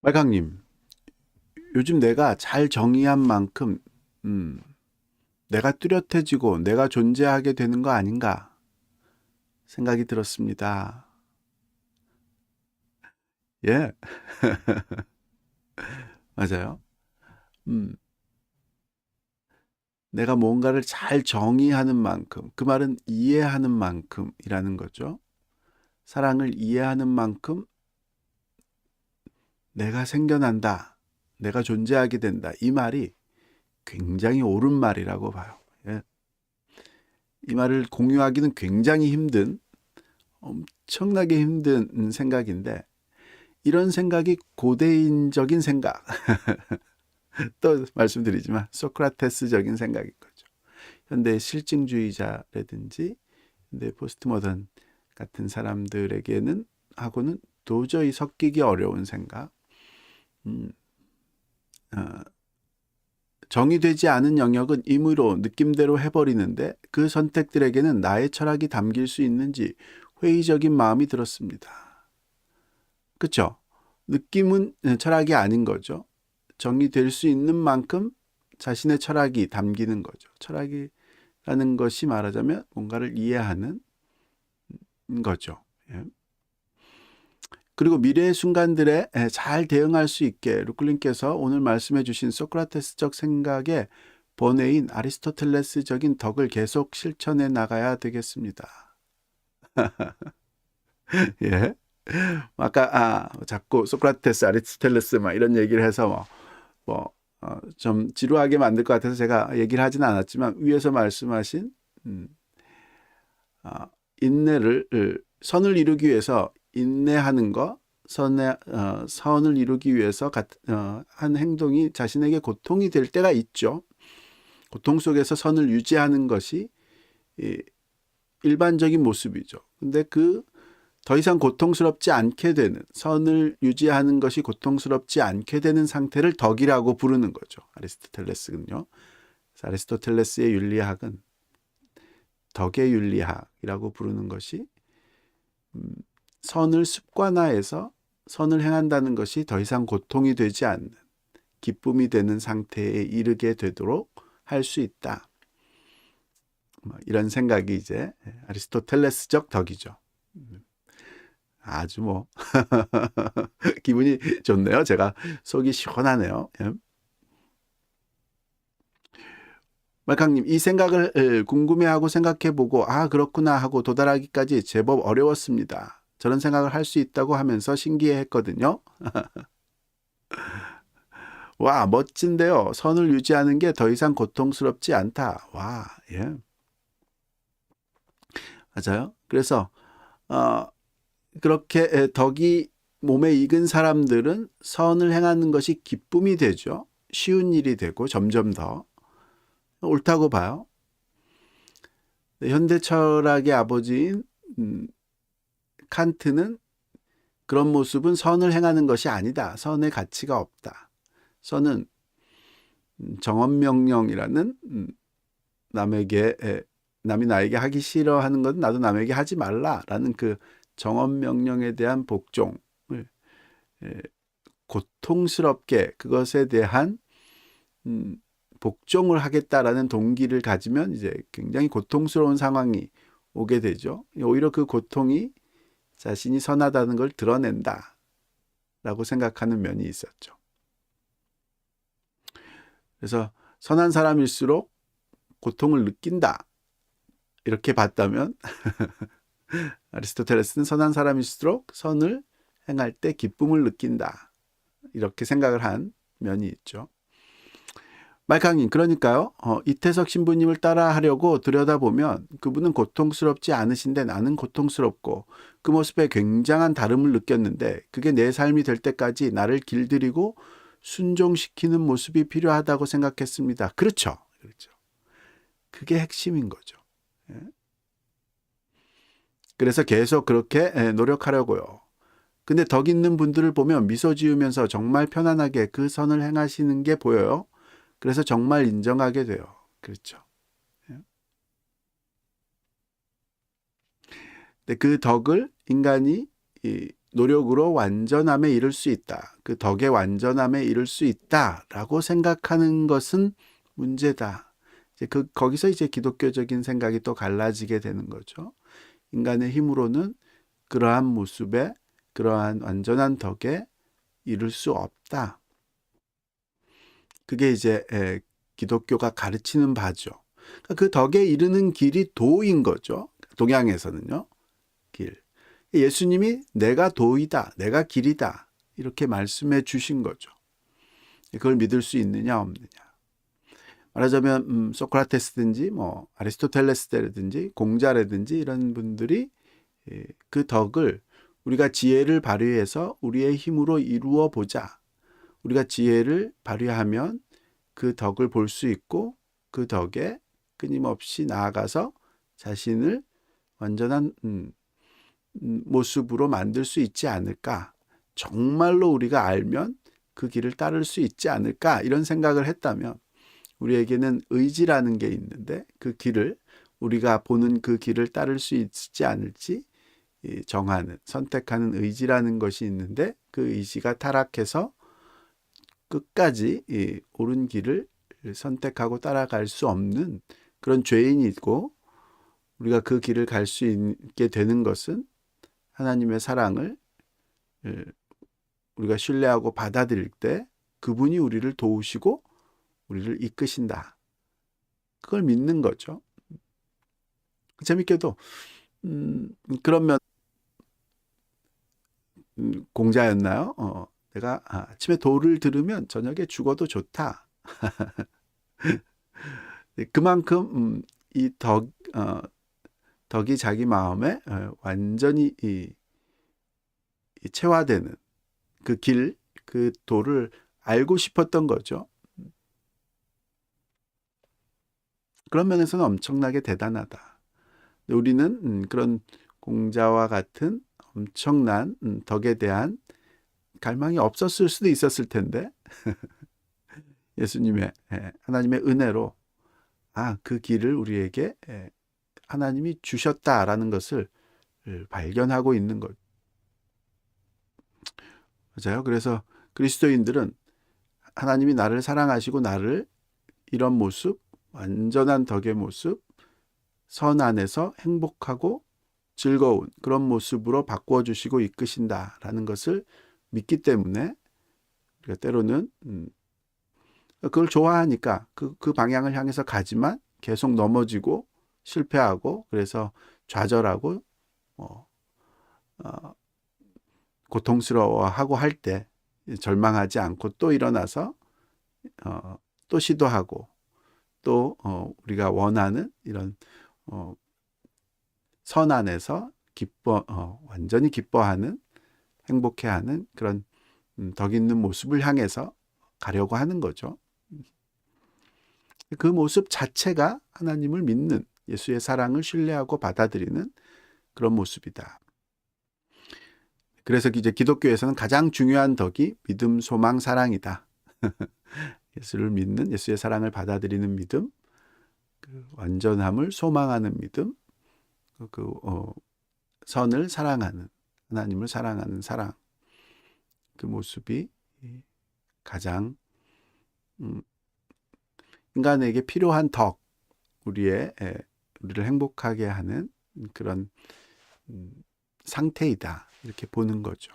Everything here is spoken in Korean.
말강님, 요즘 내가 잘 정의한 만큼, 음, 내가 뚜렷해지고 내가 존재하게 되는 거 아닌가 생각이 들었습니다. 예, 맞아요. 음, 내가 뭔가를 잘 정의하는 만큼, 그 말은 이해하는 만큼이라는 거죠. 사랑을 이해하는 만큼 내가 생겨난다. 내가 존재하게 된다. 이 말이 굉장히 옳은 말이라고 봐요. 예. 이 말을 공유하기는 굉장히 엄청나게 힘든 생각인데, 이런 생각이 고대인적인 생각, 또 말씀드리지만 소크라테스적인 생각인 거죠. 현대 실증주의자라든지 현대 포스트 모던 같은 사람들에게는 하고는 도저히 섞이기 어려운 생각. 음, 어, 정의되지 않은 영역은 임의로 느낌대로 해버리는데 그 선택들에게는 나의 철학이 담길 수 있는지 회의적인 마음이 들었습니다. 그렇죠? 느낌은 철학이 아닌 거죠. 정의될 수 있는 만큼 자신의 철학이 담기는 거죠. 철학이라는 것이 말하자면 뭔가를 이해하는 거죠. 예. 그리고 미래의 순간들에 잘 대응할 수 있게 루클린께서 오늘 말씀해 주신 소크라테스적 생각의 번외인 아리스토텔레스적인 덕을 계속 실천해 나가야 되겠습니다. 예. 아까 자꾸 소크라테스, 아리스토텔레스 막 이런 얘기를 해서 뭐, 좀 지루하게 만들 것 같아서 제가 얘기를 하진 않았지만 위에서 말씀하신 음, 아, 인내를 선을 이루기 위해서 인내하는 거, 선을 이루기 위해서 한 행동이 자신에게 고통이 될 때가 있죠. 고통 속에서 선을 유지하는 것이 일반적인 모습이죠. 근데 더 이상 고통스럽지 않게 되는, 선을 유지하는 것이 고통스럽지 않게 되는 상태를 덕이라고 부르는 거죠. 아리스토텔레스는요. 아리스토텔레스의 윤리학은 덕의 윤리학이라고 부르는 것이 음, 선을 습관화해서 선을 행한다는 것이 더 이상 고통이 되지 않는 기쁨이 되는 상태에 이르게 되도록 할 수 있다. 이런 생각이 이제 아리스토텔레스적 덕이죠. 아주 기분이 좋네요. 제가 속이 시원하네요. 예. 말캉님, 이 생각을 궁금해하고 생각해보고 그렇구나 하고 도달하기까지 제법 어려웠습니다. 저런 생각을 할 수 있다고 하면서 신기해했거든요. 와, 멋진데요. 선을 유지하는 게 더 이상 고통스럽지 않다. 와, 예, 맞아요. 그래서 어, 그렇게 덕이 몸에 익은 사람들은 선을 행하는 것이 기쁨이 되죠. 쉬운 일이 되고 점점 더 옳다고 봐요. 현대 철학의 아버지인 칸트는 그런 모습은 선을 행하는 것이 아니다. 선의 가치가 없다. 선은 정언명령이라는 남에게 남이 나에게 하기 싫어하는 건 나도 남에게 하지 말라라는 그 정언명령에 대한 복종을 고통스럽게 그것에 대한 음, 복종을 하겠다라는 동기를 가지면 이제 굉장히 고통스러운 상황이 오게 되죠. 오히려 그 고통이 자신이 선하다는 걸 드러낸다라고 생각하는 면이 있었죠. 그래서 선한 사람일수록 고통을 느낀다. 이렇게 봤다면 아리스토텔레스는 선한 사람일수록 선을 행할 때 기쁨을 느낀다. 이렇게 생각을 한 면이 있죠. 말캉님, 그러니까요. 이태석 신부님을 따라하려고 들여다보면 그분은 고통스럽지 않으신데 나는 고통스럽고 그 모습에 굉장한 다름을 느꼈는데 그게 내 삶이 될 때까지 나를 길들이고 순종시키는 모습이 필요하다고 생각했습니다. 그렇죠. 그렇죠. 그게 핵심인 거죠. 예. 그래서 계속 그렇게 노력하려고요. 근데 덕 있는 분들을 보면 미소 지으면서 정말 편안하게 그 선을 행하시는 게 보여요. 그래서 정말 인정하게 돼요. 그렇죠. 예. 근데 그 덕을 인간이 노력으로 완전함에 이를 수 있다. 그 덕의 완전함에 이를 수 있다라고 생각하는 것은 문제다. 이제 거기서 이제 기독교적인 생각이 또 갈라지게 되는 거죠. 인간의 힘으로는 그러한 모습에, 그러한 완전한 덕에 이룰 수 없다. 그게 이제 기독교가 가르치는 바죠. 그 덕에 이르는 길이 도인 거죠. 동양에서는요. 길. 예수님이 내가 도이다, 내가 길이다 이렇게 말씀해 주신 거죠. 그걸 믿을 수 있느냐 없느냐. 말하자면 소크라테스든지 뭐 아리스토텔레스라든지 공자라든지 이런 분들이 그 덕을 우리가 지혜를 발휘해서 우리의 힘으로 이루어 보자. 우리가 지혜를 발휘하면 그 덕을 볼 수 있고 그 덕에 끊임없이 나아가서 자신을 완전한 모습으로 만들 수 있지 않을까. 정말로 우리가 알면 그 길을 따를 수 있지 않을까. 이런 생각을 했다면 우리에게는 의지라는 게 있는데 그 길을 우리가 보는 그 길을 따를 수 있지 않을지 정하는, 선택하는 의지라는 것이 있는데 그 의지가 타락해서 끝까지 옳은 길을 선택하고 따라갈 수 없는 그런 죄인이고 우리가 그 길을 갈 수 있게 되는 것은 하나님의 사랑을 우리가 신뢰하고 받아들일 때 그분이 우리를 도우시고 우리를 이끄신다. 그걸 믿는 거죠. 재밌게도 그런 면 공자였나요? 내가 아침에 도를 들으면 저녁에 죽어도 좋다. 그만큼 이 덕이 자기 마음에 완전히 체화되는 그 길, 그 도를 알고 싶었던 거죠. 그런 면에서는 엄청나게 대단하다. 우리는 그런 공자와 같은 엄청난 덕에 대한 갈망이 없었을 수도 있었을 텐데 예수님의 하나님의 은혜로 그 길을 우리에게 하나님이 주셨다라는 것을 발견하고 있는 것. 맞아요. 그래서 그리스도인들은 하나님이 나를 사랑하시고 나를 이런 모습, 완전한 덕의 모습, 선 안에서 행복하고 즐거운 그런 모습으로 바꾸어주시고 이끄신다라는 것을 믿기 때문에 우리가 때로는 그걸 좋아하니까 그 방향을 향해서 가지만 계속 넘어지고 실패하고 그래서 좌절하고 고통스러워하고 할 때 절망하지 않고 또 일어나서 또 시도하고 또 우리가 원하는 이런 선 안에서 완전히 기뻐하는 행복해하는 그런 덕 있는 모습을 향해서 가려고 하는 거죠. 그 모습 자체가 하나님을 믿는 예수의 사랑을 신뢰하고 받아들이는 그런 모습이다. 그래서 이제 기독교에서는 가장 중요한 덕이 믿음, 소망, 사랑이다. 예수를 믿는 예수의 사랑을 받아들이는 믿음, 그 완전함을 소망하는 믿음, 선을 사랑하는 하나님을 사랑하는 사랑, 그 모습이 가장 인간에게 필요한 덕, 우리를 행복하게 하는 그런 상태이다. 이렇게 보는 거죠.